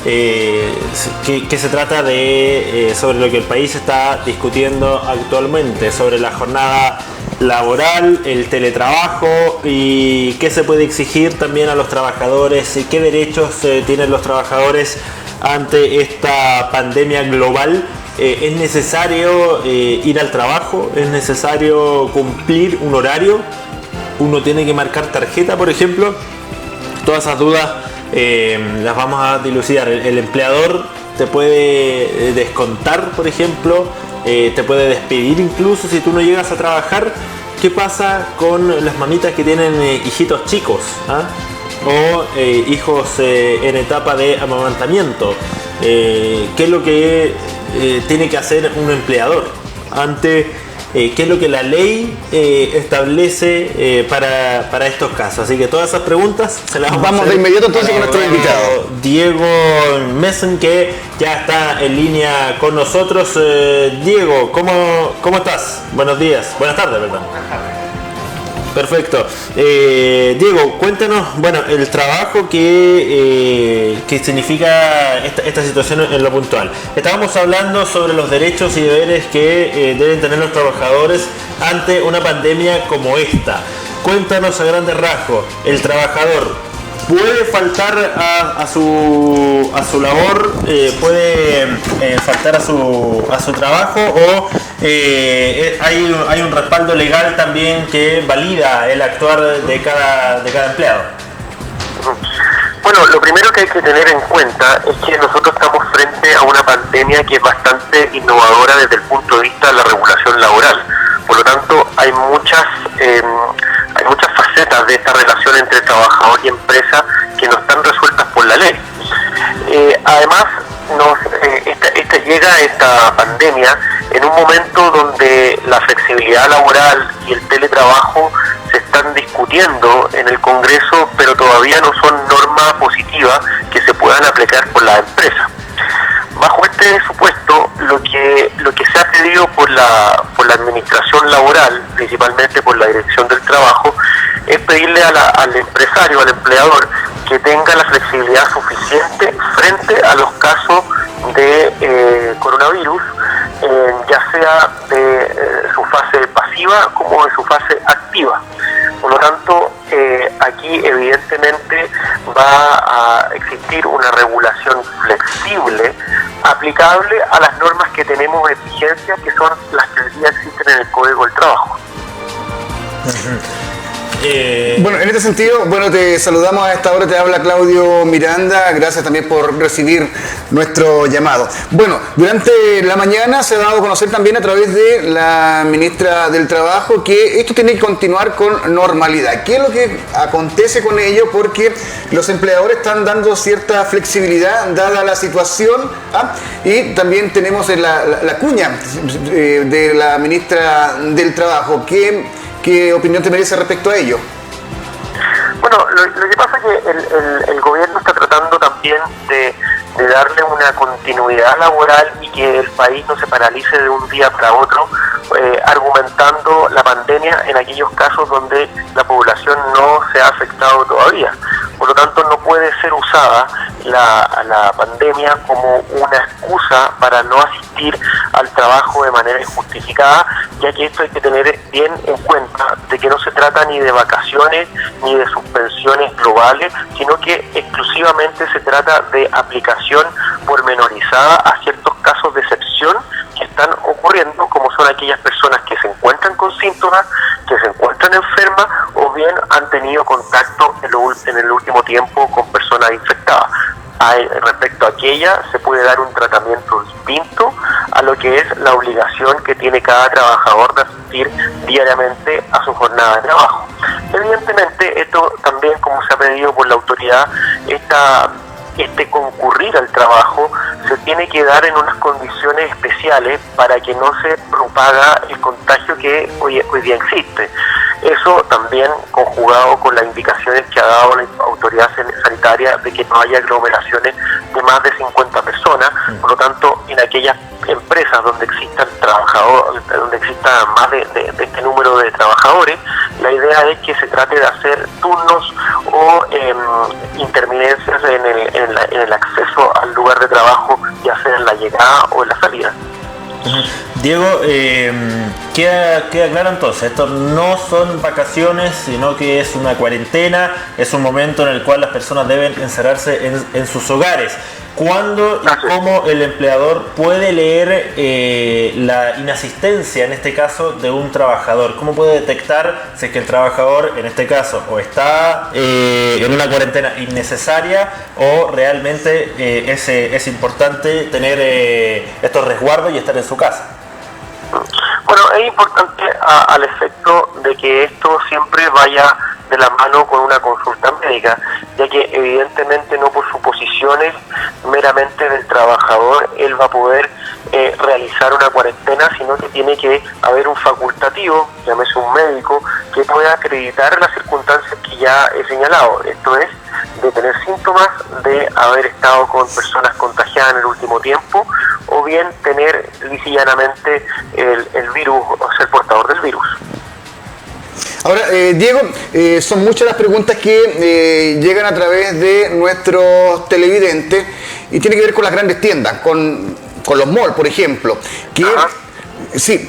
que se trata de sobre lo que el país está discutiendo actualmente, sobre la jornada laboral, el teletrabajo y qué se puede exigir también a los trabajadores, qué derechos tienen los trabajadores ante esta pandemia global. ¿Es necesario ir al trabajo? ¿Es necesario cumplir un horario? ¿Uno tiene que marcar tarjeta, por ejemplo? Todas esas dudas las vamos a dilucidar. El empleador te puede descontar, por ejemplo, te puede despedir incluso si tú no llegas a trabajar. ¿Qué pasa con las mamitas que tienen hijitos chicos? O hijos en etapa de amamantamiento? ¿Qué es lo que tiene que hacer un empleador ante qué es lo que la ley establece para estos casos? Así que todas esas preguntas se las vamos a hacer de inmediato entonces con nuestro invitado Diego Messen, que ya está en línea con nosotros. Diego, ¿cómo estás? Buenos días, buenas tardes, perdón. Perfecto. Diego, cuéntanos, bueno, el trabajo que significa esta situación en lo puntual. Estábamos hablando sobre los derechos y deberes que deben tener los trabajadores ante una pandemia como esta. Cuéntanos a grandes rasgos, el trabajador puede faltar a su labor, puede faltar a su trabajo, o hay un respaldo legal también que valida el actuar de cada empleado. Bueno, lo primero que hay que tener en cuenta es que nosotros estamos frente a una pandemia que es bastante innovadora desde el punto de vista de la regulación laboral. Por lo tanto, hay muchas facetas de esta relación entre trabajador y empresa que no están resueltas por la ley. Además, llega esta pandemia en un momento donde la flexibilidad laboral y el teletrabajo se están discutiendo en el Congreso, pero todavía no son normas positivas que se puedan aplicar por las empresas. Bajo este supuesto, lo que se ha pedido por la administración laboral, principalmente por la Dirección del Trabajo, es pedirle al empresario, al empleador, que tenga la flexibilidad suficiente frente a los casos de coronavirus, ya sea de su fase pasiva como de su fase activa. Por lo tanto, aquí evidentemente va a existir una regulación flexible aplicable a las normas que tenemos de vigencia, que son las que hoy día existen en el Código del Trabajo. Bueno, en este sentido, te saludamos a esta hora, te habla Claudio Miranda, gracias también por recibir nuestro llamado. Bueno, durante la mañana se ha dado a conocer también a través de la ministra del Trabajo que esto tiene que continuar con normalidad. ¿Qué es lo que acontece con ello? Porque los empleadores están dando cierta flexibilidad dada la situación, y también tenemos la cuña de la ministra del Trabajo. ¿Qué opinión te merece respecto a ello? Bueno, lo que pasa es que el gobierno está tratando también de darle una continuidad laboral y que el país no se paralice de un día para otro, argumentando la pandemia en aquellos casos donde la población no se ha afectado todavía. Por lo tanto, no puede ser usada la pandemia como una excusa para no asistir al trabajo de manera injustificada, ya que esto hay que tener bien en cuenta de que no se trata ni de vacaciones ni de suspensiones globales, sino que exclusivamente se trata de aplicación pormenorizada a ciertos casos de excepción que están ocurriendo, como son aquellas personas que se encuentran con síntomas, que se encuentran enfermas o bien han tenido contacto en el último tiempo con personas infectadas. Respecto a aquella, se puede dar un tratamiento distinto a lo que es la obligación que tiene cada trabajador de asistir diariamente a su jornada de trabajo. Evidentemente, esto también, como se ha pedido por la autoridad, este concurrir al trabajo se tiene que dar en unas condiciones especiales para que no se propaga el contagio que hoy día existe. Eso también conjugado con las indicaciones que ha dado la autoridad sanitaria de que no haya aglomeraciones de más de 50 personas. Por lo tanto, en aquellas empresas donde existan trabajadores, donde exista más de este número de trabajadores, la idea es que se trate de hacer turnos o o interminencias en el acceso al lugar de trabajo, ya sea en la llegada o en la salida. Diego, queda claro entonces, esto no son vacaciones, sino que es una cuarentena, es un momento en el cual las personas deben encerrarse en sus hogares. ¿Cuándo y cómo el empleador puede leer la inasistencia, en este caso, de un trabajador? ¿Cómo puede detectar si es que el trabajador, en este caso, o está en una cuarentena innecesaria o realmente es importante tener estos resguardos y estar en su casa? Bueno, es importante al efecto de que esto siempre vaya de la mano con una consulta médica, ya que evidentemente no por suposiciones meramente del trabajador él va a poder realizar una cuarentena, sino que tiene que haber un facultativo, llámese un médico, que pueda acreditar las circunstancias que ya he señalado. Esto es, de tener síntomas, de haber estado con personas contagiadas en el último tiempo, o bien tener lisa y llanamente el virus, o ser portador del virus. Ahora, Diego, son muchas las preguntas que llegan a través de nuestros televidentes y tiene que ver con las grandes tiendas, con los malls, por ejemplo, que sí,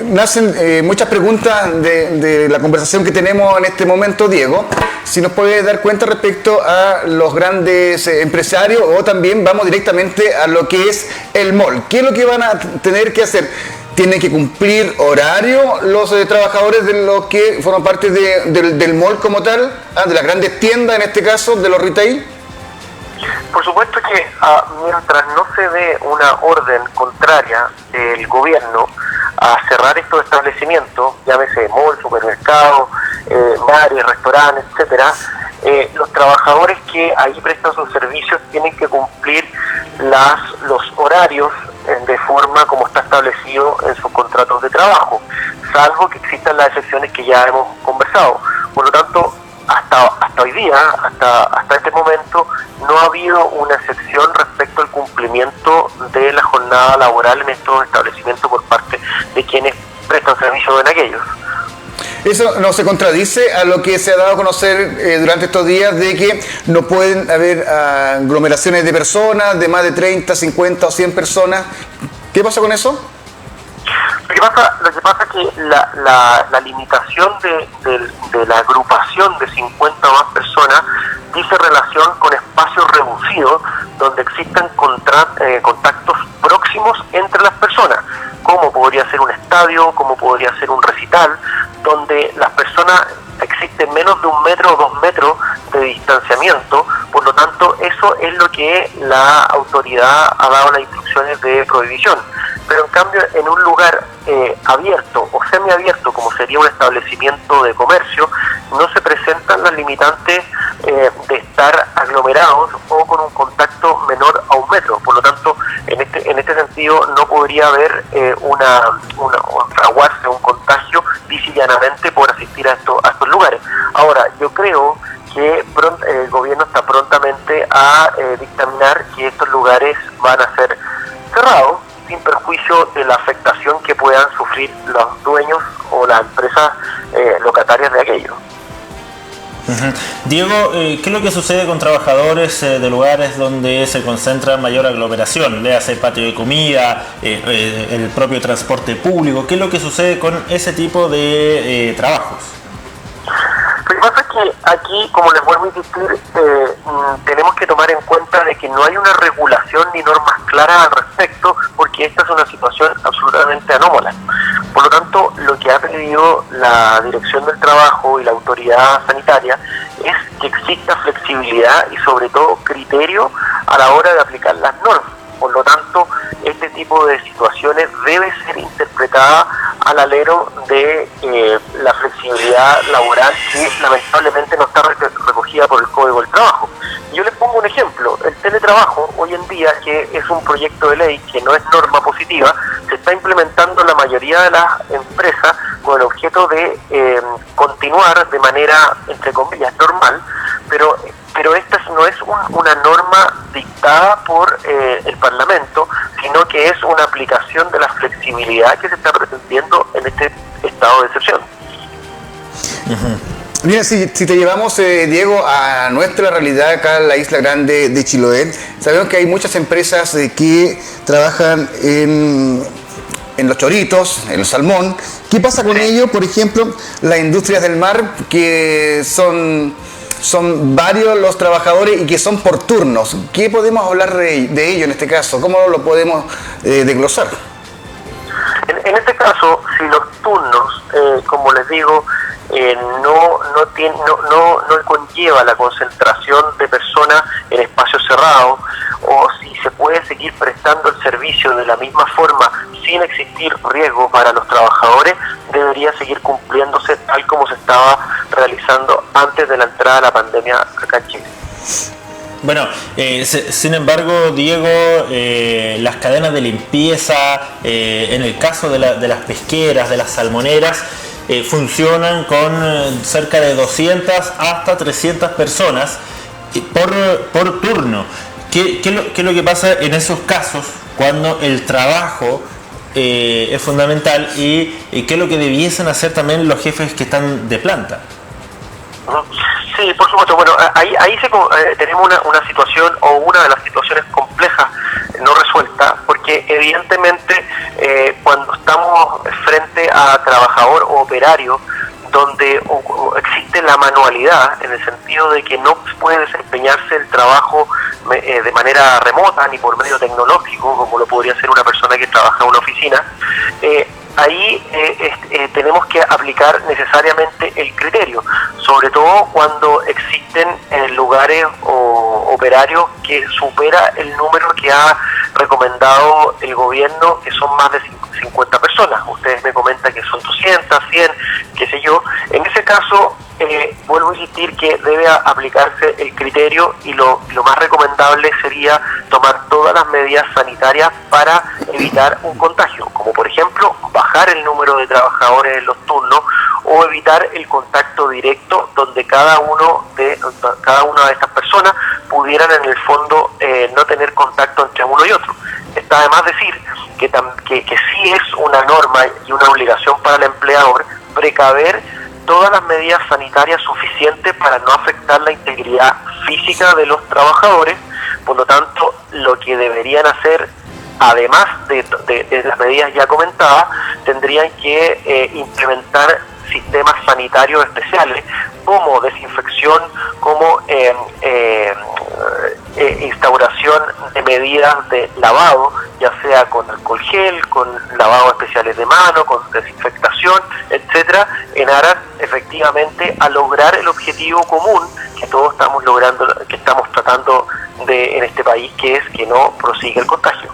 nacen muchas preguntas de la conversación que tenemos en este momento, Diego. Si nos puede dar cuenta respecto a los grandes empresarios, o también vamos directamente a lo que es el mall. ¿Qué es lo que van a tener que hacer? ¿Tienen que cumplir horario los trabajadores de los que forman parte del mall como tal? De las grandes tiendas, en este caso, de los retail. Por supuesto que mientras no se dé una orden contraria del gobierno a cerrar estos establecimientos, llámese mall, supermercados, bares, restaurantes, etcétera, los trabajadores que ahí prestan sus servicios tienen que cumplir los horarios de forma como está establecido en sus contratos de trabajo, salvo que existan las excepciones que ya hemos conversado. Por lo tanto, hasta hoy día, hasta este momento, no ha habido una excepción respecto al cumplimiento de la jornada laboral en estos establecimientos por parte de quienes prestan servicio en aquellos. ¿Eso no se contradice a lo que se ha dado a conocer durante estos días de que no pueden haber aglomeraciones de personas, de más de 30, 50 o 100 personas? ¿Qué pasa con eso? Lo que pasa es que la limitación de la agrupación de 50 o más personas dice relación con espacios reducidos donde existan contactos próximos entre las personas, como podría ser un estadio, como podría ser un recital, donde las personas existen menos de 1 metro o 2 metros de distanciamiento. Por lo tanto, eso es lo que la autoridad ha dado las instrucciones de prohibición. Pero en cambio, en un lugar abierto o semiabierto, como sería un establecimiento de comercio, no se presentan las limitantes de estar aglomerados o con un contacto menor a 1 metro. Por lo tanto, en este sentido no podría haber un fraguarse, un contagio llanamente por asistir a estos lugares. Ahora, yo creo que el gobierno está prontamente a dictaminar que estos lugares van a ser cerrados, sin perjuicio de la afectación que puedan sufrir los dueños o las empresas locatarias de aquello. Diego, ¿qué es lo que sucede con trabajadores de lugares donde se concentra mayor aglomeración? Léase patio de comida, el propio transporte público. ¿Qué es lo que sucede con ese tipo de trabajos? Lo que pasa es que aquí, como les vuelvo a insistir, tenemos que tomar en cuenta de que no hay una regulación ni normas claras al respecto, porque esta es una situación absolutamente anómala. Por lo tanto, lo que ha pedido la Dirección del Trabajo y la Autoridad Sanitaria es que exista flexibilidad y sobre todo criterio a la hora de aplicar las normas. Por lo tanto, este tipo de situaciones debe ser interpretada al alero de la flexibilidad laboral que lamentablemente no está recogida por el Código del Trabajo. Yo les pongo un ejemplo. El teletrabajo hoy en día, que es un proyecto de ley que no es norma positiva, se está implementando en la mayoría de las empresas con el objeto de continuar de manera, entre comillas, normal, pero esta no es una norma dictada por el Parlamento, sino que es una aplicación de la flexibilidad que se está pretendiendo en este estado de excepción. Mira, si te llevamos, Diego, a nuestra realidad acá en la isla grande de Chiloé, sabemos que hay muchas empresas que trabajan en los choritos, en el salmón. ¿Qué pasa con ello? Por ejemplo, las industrias del mar, que son varios los trabajadores y que son por turnos. ¿Qué podemos hablar de ello en este caso? ¿Cómo lo podemos desglosar? En este caso, si los turnos, como les digo, no conlleva la concentración de personas en espacios cerrados, o si se puede seguir prestando el servicio de la misma forma sin existir riesgo para los trabajadores, debería seguir cumpliéndose tal como se estaba realizando antes de la entrada de la pandemia acá en Chile. Bueno, sin embargo, Diego, las cadenas de limpieza, en el caso de las pesqueras, de las salmoneras, funcionan con cerca de 200 hasta 300 personas por turno. ¿Qué es lo que pasa en esos casos cuando el trabajo es fundamental y qué es lo que debiesen hacer también los jefes que están de planta? Sí, por supuesto. Bueno, ahí tenemos una situación, o una de las situaciones complejas no resuelta, porque evidentemente cuando estamos frente a trabajador o operario donde existe la manualidad, en el sentido de que no puede desempeñarse el trabajo de manera remota ni por medio tecnológico, como lo podría hacer una persona que trabaja en una oficina, ahí tenemos que aplicar necesariamente el criterio, sobre todo cuando existen lugares o operarios que supera el número que ha recomendado el gobierno, que son más de 50 personas. Ustedes me comentan que son 200, 100, qué sé yo. En ese caso, vuelvo a insistir que debe aplicarse el criterio, y lo más recomendable sería tomar todas las medidas sanitarias para evitar un contagio, como por ejemplo bajar el número de trabajadores en los turnos, o evitar el contacto directo, donde cada una de estas personas pudieran en el fondo no tener contacto entre uno y otro. Está además decir que sí es una norma y una obligación para el empleador precaver todas las medidas sanitarias suficientes para no afectar la integridad física de los trabajadores. Por lo tanto, lo que deberían hacer, además de las medidas ya comentadas, tendrían que implementar sistemas sanitarios especiales, como desinfección, como instauración de medidas de lavado, ya sea con alcohol gel, con lavado especiales de mano, con desinfectación, etcétera, en aras efectivamente a lograr el objetivo común que todos estamos logrando, que estamos tratando en este país, que es que no prosiga el contagio.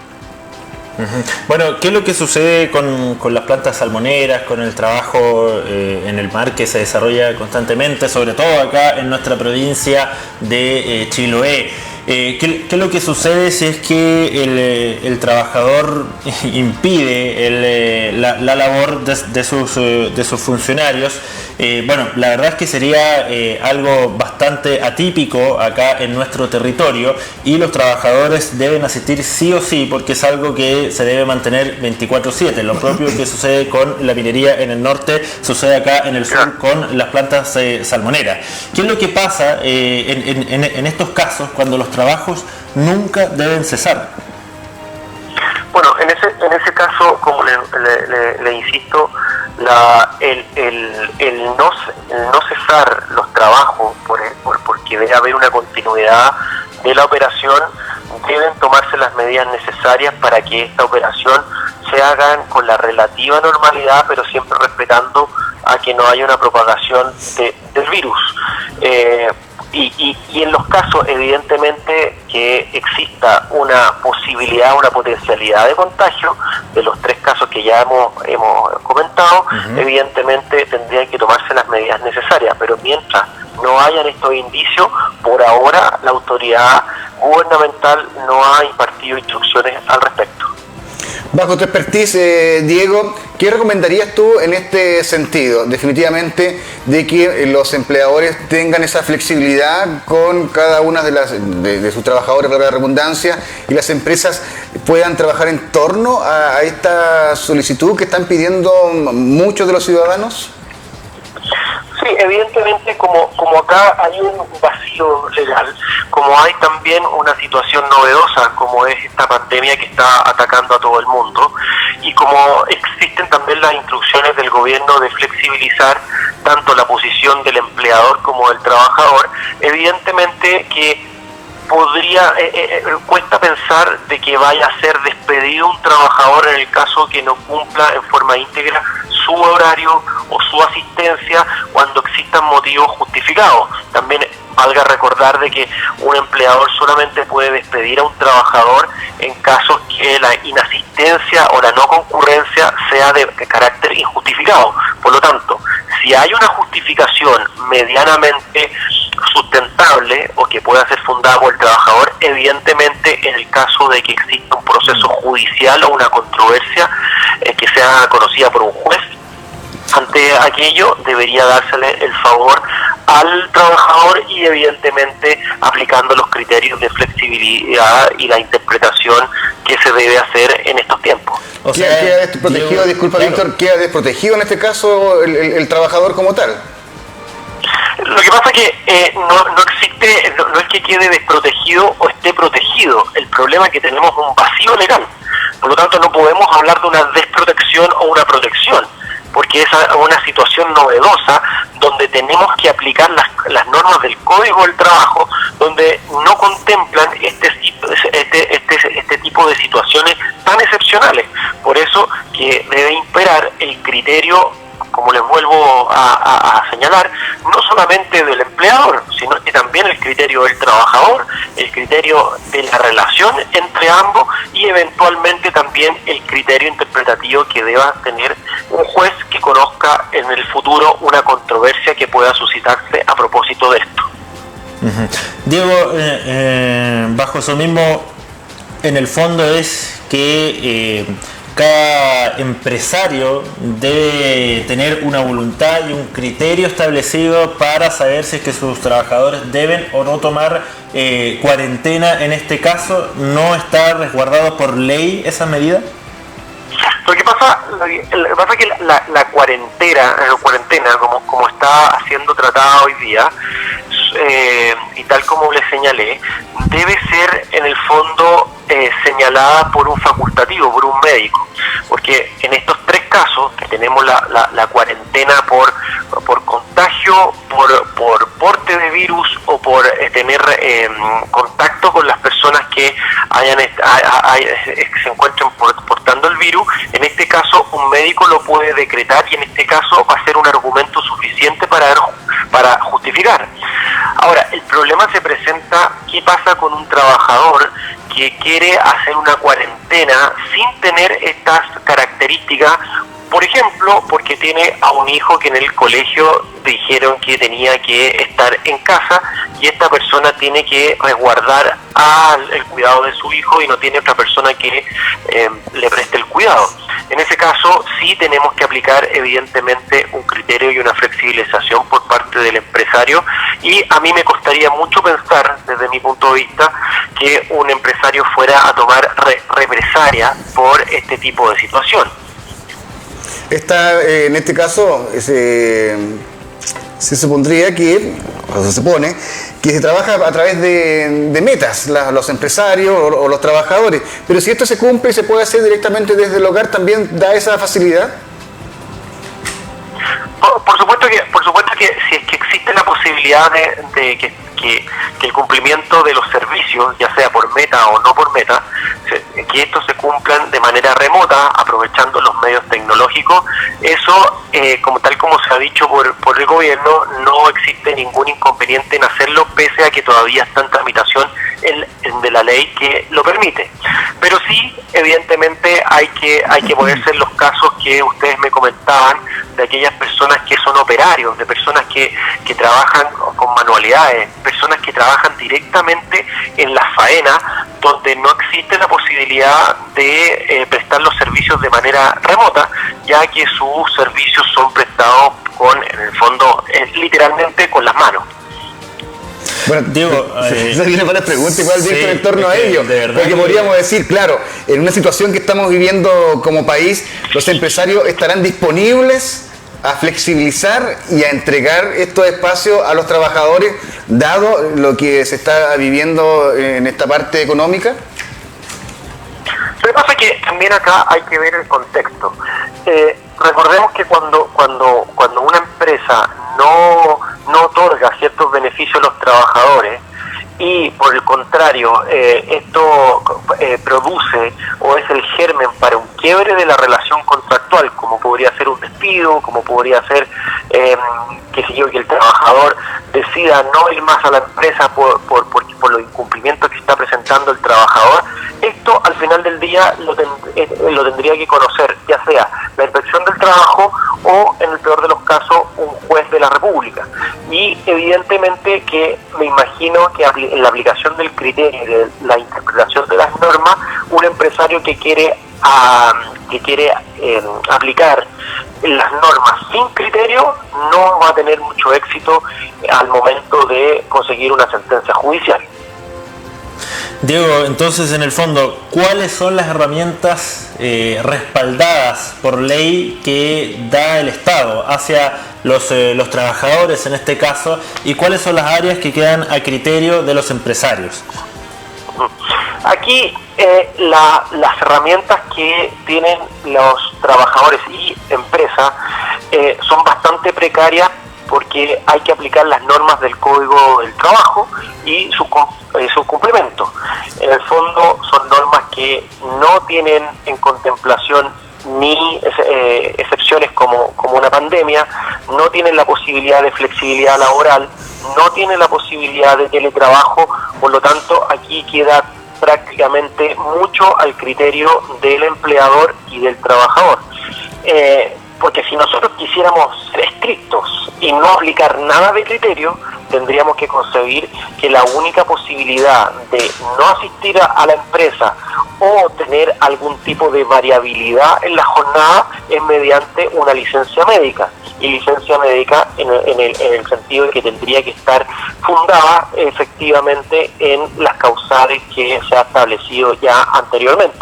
Bueno, ¿qué es lo que sucede con las plantas salmoneras, con el trabajo en el mar que se desarrolla constantemente, sobre todo acá en nuestra provincia de Chiloé? ¿Qué es lo que sucede si es que el trabajador impide la labor de sus funcionarios? Bueno, la verdad es que sería algo bastante atípico acá en nuestro territorio, y los trabajadores deben asistir sí o sí, porque es algo que se debe mantener 24/7. Lo propio que sucede con la minería en el norte sucede acá en el sur con las plantas salmoneras. ¿Qué es lo que pasa en estos casos cuando los trabajos nunca deben cesar? Bueno, en ese caso, como le insisto, el no cesar los trabajos porque debe haber una continuidad de la operación, deben tomarse las medidas necesarias para que esta operación se haga con la relativa normalidad, pero siempre respetando a que no haya una propagación del virus. Y en los casos, evidentemente, que exista una posibilidad, una potencialidad de contagio, de los 3 casos que ya hemos comentado, evidentemente tendrían que tomarse las medidas necesarias, pero mientras no hayan estos indicios, por ahora la autoridad gubernamental no ha impartido instrucciones al respecto. Bajo tu expertise, Diego, ¿qué recomendarías tú en este sentido? Definitivamente de que los empleadores tengan esa flexibilidad con cada una de sus trabajadores, para la redundancia, y las empresas puedan trabajar en torno a esta solicitud que están pidiendo muchos de los ciudadanos. Sí, evidentemente como acá hay un vacío legal, como hay también una situación novedosa como es esta pandemia que está atacando a todo el mundo, y como existen también las instrucciones del gobierno de flexibilizar tanto la posición del empleador como del trabajador, evidentemente que cuesta pensar de que vaya a ser despedido un trabajador en el caso que no cumpla en forma íntegra su horario o su asistencia cuando existan motivos justificados. También valga recordar de que un empleador solamente puede despedir a un trabajador en casos que la inasistencia o la no concurrencia sea de carácter injustificado. Por lo tanto, si hay una justificación medianamente sustentable o que pueda ser fundada por el trabajador, evidentemente en el caso de que exista un proceso judicial o una controversia que sea conocida por un juez, ante aquello debería dársele el favor al trabajador y evidentemente aplicando los criterios de flexibilidad y la interpretación que se debe hacer en estos tiempos. O sea, queda desprotegido, disculpa claro. Víctor, queda desprotegido en este caso el trabajador como tal. Lo que pasa es que no existe, no es que quede desprotegido o esté protegido. El problema es que tenemos un vacío legal. Por lo tanto, no podemos hablar de una desprotección o una protección, porque es una situación novedosa donde tenemos que aplicar las normas del Código del Trabajo, donde no contemplan este tipo de situaciones tan excepcionales. Por eso que debe imperar el criterio, como les vuelvo a señalar, no solamente del empleador, sino que también el criterio del trabajador, el criterio de la relación entre ambos y eventualmente también el criterio interpretativo que deba tener un juez que conozca en el futuro una controversia que pueda suscitarse a propósito de esto. Uh-huh. Diego, bajo eso mismo, en el fondo es que cada empresario debe tener una voluntad y un criterio establecido para saber si es que sus trabajadores deben o no tomar cuarentena. En este caso, ¿no está resguardado por ley esa medida? Lo que pasa es que la cuarentena como está siendo tratada hoy día, y tal como le señalé, debe ser en el fondo señalada por un facultativo, por un médico, porque en estos tres casos que tenemos la cuarentena por contagio, por porte de virus o por tener contacto con las personas que se encuentren portando el virus, en este caso un médico lo puede decretar y en este caso va a ser un argumento suficiente para justificar. Ahora, el problema se presenta, ¿qué pasa con un trabajador que quiere hacer una cuarentena sin tener estas características? Por ejemplo, porque tiene a un hijo que en el colegio dijeron que tenía que estar en casa y esta persona tiene que resguardar el cuidado de su hijo y no tiene otra persona que le preste el cuidado. En ese caso, sí tenemos que aplicar evidentemente un criterio y una flexibilización por parte del empresario, y a mí me costaría mucho pensar, desde mi punto de vista, que un empresario fuera a tomar represalia por este tipo de situación. En este caso, se supondría que, o se supone, que se trabaja a través de metas, los empresarios o los trabajadores. Pero si esto se cumple y se puede hacer directamente desde el hogar, ¿también da esa facilidad? Por supuesto que si es que existe la posibilidad de que el cumplimiento de los servicios, ya sea por meta o no por meta, que estos se cumplan de manera remota, aprovechando los medios tecnológicos, eso, tal como se ha dicho por el gobierno, no existe ningún inconveniente en hacerlo, pese a que todavía está en tramitación de la ley que lo permite. Pero sí, evidentemente hay que ponerse en los casos que ustedes me comentaban, de aquellas personas que son operarios, de personas que trabajan con manualidades, personas que trabajan directamente en la faena, donde no existe la posibilidad de prestar los servicios de manera remota, ya que sus servicios son prestados en el fondo, literalmente con las manos. Bueno, Diego, esa viene para la pregunta igual, Víctor, en torno a ello, porque podríamos decir, claro, en una situación que estamos viviendo como país, los empresarios estarán disponibles a flexibilizar y a entregar estos espacios a los trabajadores, dado lo que se está viviendo en esta parte económica? Lo que pasa es que también acá hay que ver el contexto. Recordemos que cuando una empresa no otorga ciertos beneficios a los trabajadores, y por el contrario esto produce o es el germen para un quiebre de la relación contractual, como podría ser un despido, como podría ser qué sé yo, que el trabajador decida no ir más a la empresa por los incumplimientos que está presentando el trabajador, esto al final del día lo tendría que conocer ya sea la Inspección del Trabajo o, en el peor de los casos, un juez de la República. Y evidentemente que me imagino que en la aplicación del criterio, de la interpretación de las normas, un empresario que quiere aplicar las normas sin criterio no va a tener mucho éxito al momento de conseguir una sentencia judicial. Diego, entonces en el fondo, ¿cuáles son las herramientas respaldadas por ley que da el Estado hacia los trabajadores en este caso, y cuáles son las áreas que quedan a criterio de los empresarios? Aquí las herramientas que tienen los trabajadores y empresas son bastante precarias, porque hay que aplicar las normas del Código del Trabajo y sus complementos. En el fondo son normas que no tienen en contemplación ni excepciones como una pandemia, no tienen la posibilidad de flexibilidad laboral, no tienen la posibilidad de teletrabajo, por lo tanto aquí queda prácticamente mucho al criterio del empleador y del trabajador. Porque si nosotros quisiéramos ser estrictos y no aplicar nada de criterio, tendríamos que concebir que la única posibilidad de no asistir a la empresa o tener algún tipo de variabilidad en la jornada es mediante una licencia médica. Y licencia médica en el sentido de que tendría que estar fundada efectivamente en las causales que se ha establecido ya anteriormente.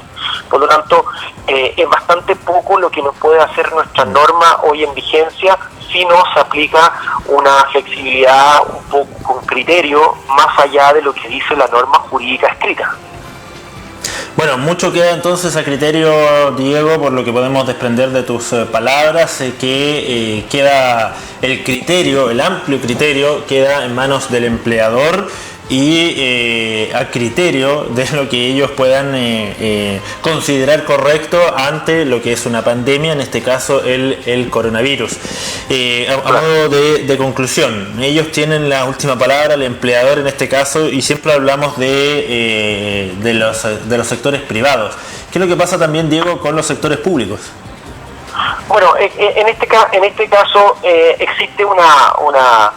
Por lo tanto, es bastante poco lo que nos puede hacer nuestra norma hoy en vigencia si no se aplica una flexibilidad un poco con criterio más allá de lo que dice la norma jurídica escrita. Bueno, mucho queda entonces a criterio, Diego, por lo que podemos desprender de tus palabras, que queda el criterio, el amplio criterio, queda en manos del empleador y a criterio de lo que ellos puedan considerar correcto ante lo que es una pandemia, en este caso el coronavirus. A modo de conclusión, ellos tienen la última palabra, el empleador en este caso, y siempre hablamos de los sectores privados. ¿Qué es lo que pasa también, Diego, con los sectores públicos? Bueno, en este caso existe una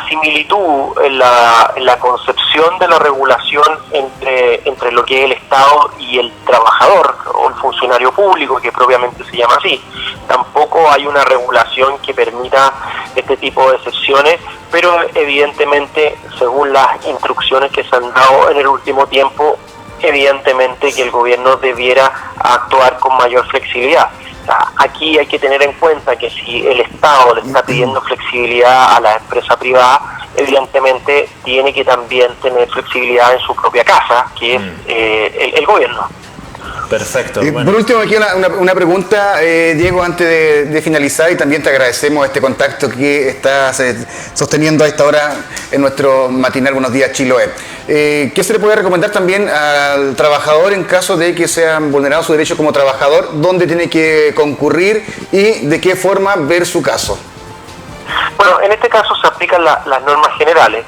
similitud en la concepción de la regulación entre lo que es el Estado y el trabajador o el funcionario público, que propiamente se llama así. Tampoco hay una regulación que permita este tipo de excepciones, pero evidentemente, según las instrucciones que se han dado en el último tiempo, evidentemente que el gobierno debiera actuar con mayor flexibilidad. Aquí hay que tener en cuenta que si el Estado le está pidiendo flexibilidad a la empresa privada, evidentemente tiene que también tener flexibilidad en su propia casa, que es el gobierno. Perfecto. Bueno. Por último, aquí una pregunta, Diego, antes de finalizar, y también te agradecemos este contacto que estás sosteniendo a esta hora en nuestro matinal Buenos Días Chiloé. ¿Qué se le puede recomendar también al trabajador en caso de que sean vulnerados sus derechos como trabajador? ¿Dónde tiene que concurrir y de qué forma ver su caso? Bueno, en este caso se aplican las normas generales.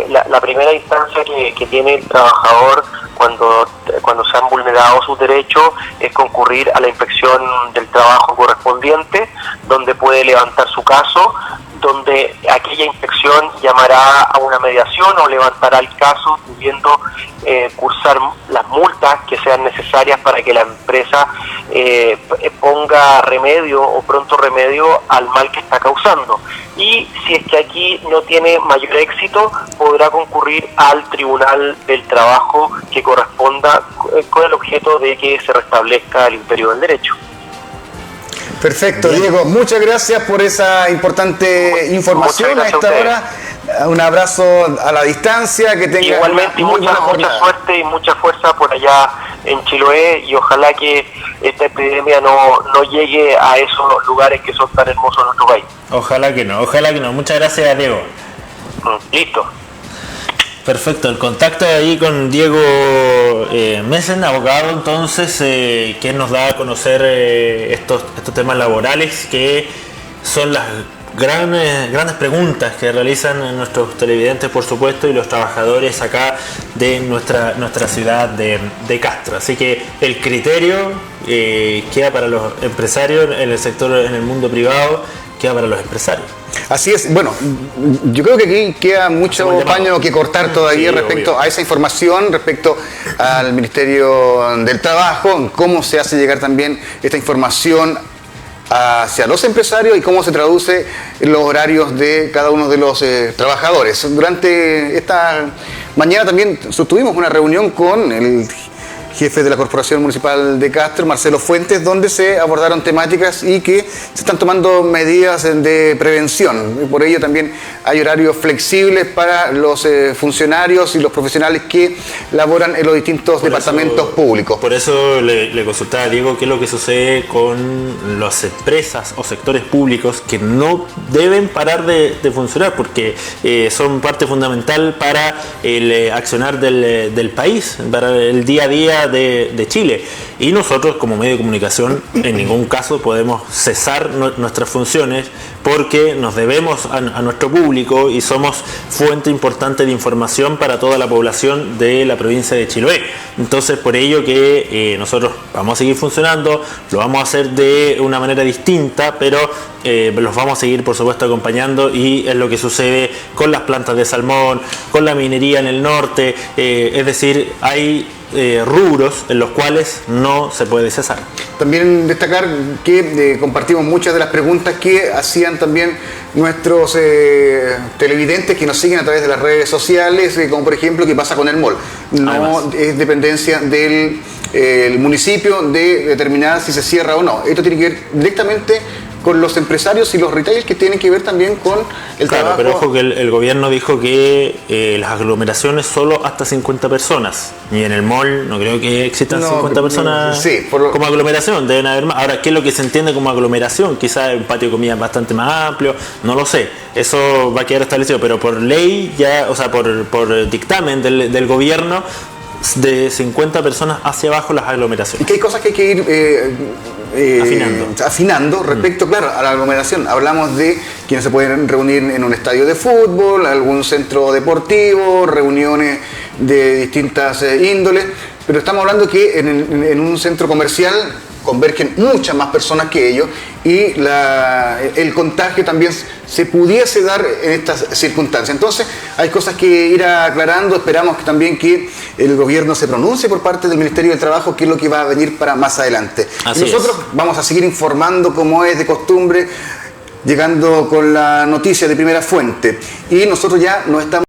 La primera instancia que tiene el trabajador cuando se han vulnerado sus derechos es concurrir a la inspección del trabajo correspondiente, donde puede levantar su caso, donde aquella inspección llamará a una mediación o levantará el caso, pudiendo cursar las multas que sean necesarias para que la empresa ponga remedio o pronto remedio al mal que está causando. Y si es que aquí no tiene mayor éxito, podrá concurrir al Tribunal del Trabajo que corresponda, con el objeto de que se restablezca el imperio del derecho. Perfecto, Bien. Diego, muchas gracias por esa importante información a Muchas esta gracias hora. Un abrazo a la distancia, que tenga Igualmente, y mucha suerte y mucha fuerza por allá en Chiloé, y ojalá que esta epidemia no llegue a esos lugares que son tan hermosos en nuestro país. Ojalá que no, ojalá que no. Muchas gracias, Diego. Listo. Perfecto, el contacto ahí con Diego Mesen, abogado, entonces, que nos da a conocer estos temas laborales, que son las grandes preguntas que realizan nuestros televidentes, por supuesto, y los trabajadores acá de nuestra ciudad de Castro. Así que el criterio queda para los empresarios en el sector, en el mundo privado, queda para los empresarios. Así es, bueno, yo creo que aquí queda mucho paño que cortar todavía, Sí, respecto obvio. a esa información, respecto al Ministerio del Trabajo, en cómo se hace llegar también esta información hacia los empresarios y cómo se traduce en los horarios de cada uno de los trabajadores. Durante esta mañana también sostuvimos una reunión con el jefe de la Corporación Municipal de Castro, Marcelo Fuentes, donde se abordaron temáticas y que se están tomando medidas de prevención. Y por ello también hay horarios flexibles para los funcionarios y los profesionales que laboran en los distintos departamentos públicos. Por eso le consultaba a Diego qué es lo que sucede con las empresas o sectores públicos que no deben parar de funcionar, porque son parte fundamental para el accionar del país, para el día a día de Chile. Y nosotros, como medio de comunicación, en ningún caso podemos cesar nuestras funciones, porque nos debemos a nuestro público y somos fuente importante de información para toda la población de la provincia de Chiloé. Entonces, por ello que nosotros vamos a seguir funcionando, lo vamos a hacer de una manera distinta, pero los vamos a seguir, por supuesto, acompañando, y es lo que sucede con las plantas de salmón, con la minería en el norte, es decir, hay rubros en los cuales no se puede cesar. También destacar que compartimos muchas de las preguntas que hacían también nuestros televidentes que nos siguen a través de las redes sociales, como por ejemplo, ¿qué pasa con el MOL? No Además, es dependencia del el municipio de determinar si se cierra o no. Esto tiene que ver directamente con los empresarios y los retailers, que tienen que ver también con el claro, trabajo. pero ojo que el gobierno dijo que las aglomeraciones solo hasta 50 personas, y en el mall no creo que existan 50 personas sí, como aglomeración, deben haber más. Ahora, ¿qué es lo que se entiende como aglomeración? Quizás un patio de comida bastante más amplio, no lo sé, eso va a quedar establecido, pero por ley ya, o sea, por dictamen del gobierno, de 50 personas hacia abajo las aglomeraciones. Y que hay cosas que hay que ir afinando respecto, claro, a la aglomeración. Hablamos de quienes se pueden reunir en un estadio de fútbol, algún centro deportivo, reuniones de distintas índoles, pero estamos hablando que en un centro comercial convergen muchas más personas que ellos, y el contagio también se pudiese dar en estas circunstancias. Entonces hay cosas que ir aclarando. Esperamos que también que el gobierno se pronuncie por parte del Ministerio del Trabajo qué es lo que va a venir para más adelante. Así y nosotros vamos a seguir informando, como es de costumbre, llegando con la noticia de primera fuente, y nosotros ya no estamos